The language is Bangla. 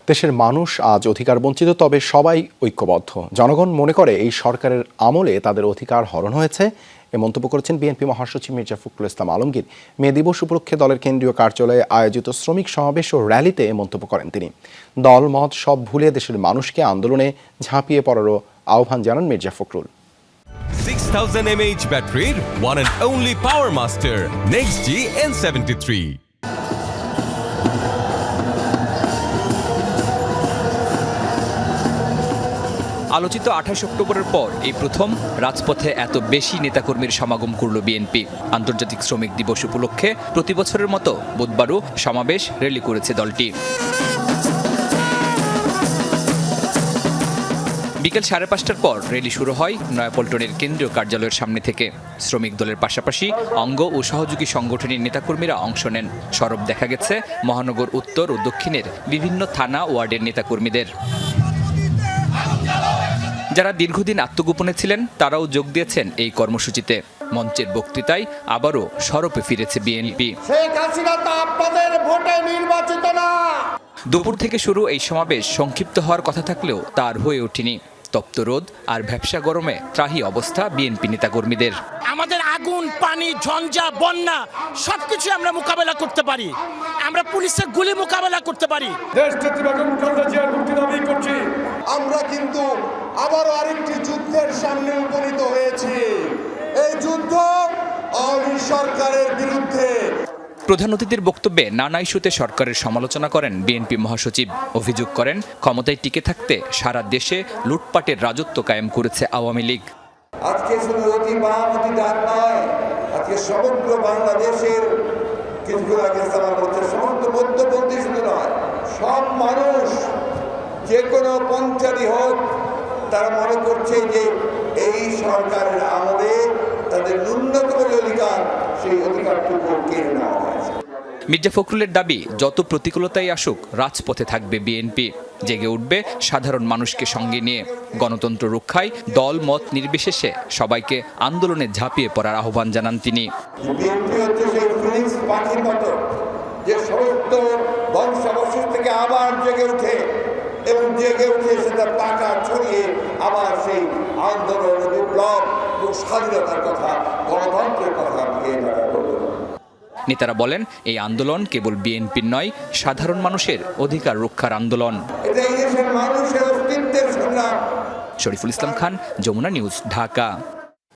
দেশের মানুষ আজ অধিকার বঞ্চিত, তবে সবাই ঐক্যবদ্ধ। জনগণ মনে করে এই সরকারের আমলে তাদের অধিকার হরণ হয়েছে। এ মন্তব্য করেছেন বিএনপি মহাসচিব মির্জা ফখরুল ইসলাম আলমগীর। মে দিবস উপলক্ষে দলের কেন্দ্রীয় কার্যালয়ে আয়োজিত শ্রমিক সমাবেশ ও র্যালিতে এ মন্তব্য করেন তিনি। দল মত সব ভুলে দেশের মানুষকে আন্দোলনে ঝাঁপিয়ে পড়ারও আহ্বান জানান মির্জা ফখরুল। 6000 mAh ব্যাটারির one and only power master NextG N73। আলোচিত 28 অক্টোবরের পর এই প্রথম রাজপথে এত বেশি নেতাকর্মীর সমাগম করল বিএনপি। আন্তর্জাতিক শ্রমিক দিবস উপলক্ষে প্রতি বছরের মতো বুধবারও সমাবেশ র্যালি করেছে দলটি। বিকেল 5:30টার পর র্যালি শুরু হয় নয়াপল্টনের কেন্দ্রীয় কার্যালয়ের সামনে থেকে। শ্রমিক দলের পাশাপাশি অঙ্গ ও সহযোগী সংগঠনের নেতাকর্মীরা অংশ নেন। সরব দেখা গেছে মহানগর উত্তর ও দক্ষিণের বিভিন্ন থানা ওয়ার্ডের নেতাকর্মীদের। যারা দীর্ঘদিন আত্মগোপনে ছিলেন তারাও যোগ দিয়েছেন এই কর্মসূচিতে। মঞ্চের বক্তৃতায় আবারও সরবে ফিরেছে বিএনপি। দুপুর থেকে শুরু এই সমাবেশ সংক্ষিপ্ত হওয়ার কথা থাকলেও তার হয়ে ওঠেনি। তপ্ত রোদ আর ভ্যাপসা গরমে ত্রাহি অবস্থা বিএনপি নেতাকর্মীদের। আমাদের আগুন, পানি, ঝঞ্ঝা, বন্যা সবকিছু আমরা মোকাবেলা করতে পারি। আমরা পুলিশের গুলি মোকাবেলা করতে পারি। আমরা কিন্তু আবারও আরেকটি যুদ্ধের সামনে উপনীত হয়েছি। এই যুদ্ধ আওয়ামী সরকারের বিরুদ্ধে। প্রধান অতিথির বক্তব্যে নানা ইস্যুতে সরকারের সমালোচনা করেন বিএনপি মহাসচিব। অভিযোগ করেন ক্ষমতায় টিকে থাকতে সারা দেশে লুটপাটের রাজত্ব কায়েম করেছে আওয়ামী লীগ। আজকে শুধু অতি বামপন্থী ডাক নয়, আজকে সমগ্র বাংলাদেশের কিছুক্ষণ আগে আমার মধ্যে সমস্ত মধ্যপন্থী শুধু নয়, সব মানুষ যে কোনো পন্থারই হোক, তারা মনে করছে যে এই সরকারের আমলে তাদের ন্যূনতম যে অধিকার, সেই অধিকারটুকু কেড়ে নেওয়া হয়েছে। মির্জা ফখরুলের দাবি, যত প্রতিকূলতাই আসুক রাজপথে থাকবে বিএনপি। জেগে উঠবে সাধারণ মানুষকে সঙ্গে নিয়ে। গণতন্ত্র রক্ষায় দল মত নির্বিশেষে সবাইকে আন্দোলনে ঝাঁপিয়ে পড়ার আহ্বান জানান তিনি। বিএনপি হচ্ছে সেই ফিনিক্স পাখির মতো, যে সমস্ত বংশাবশেষ থেকে আবার জেগে উঠে এবং জেগে উঠে সেটা পাকা ছড়িয়ে আবার সেই আন্দোলন, বিপ্লব এবং স্বাধীনতার কথা, গণতন্ত্রের কথা নিয়ে নেতারা বলেন, এই আন্দোলন কেবল বিএনপির নয়, সাধারণ মানুষের অধিকার রক্ষার আন্দোলন। এটা এই দেশের মানুষের অস্তিত্বের সংগ্রাম। শরীফুল ইসলাম খান, যমুনা নিউজ, ঢাকা।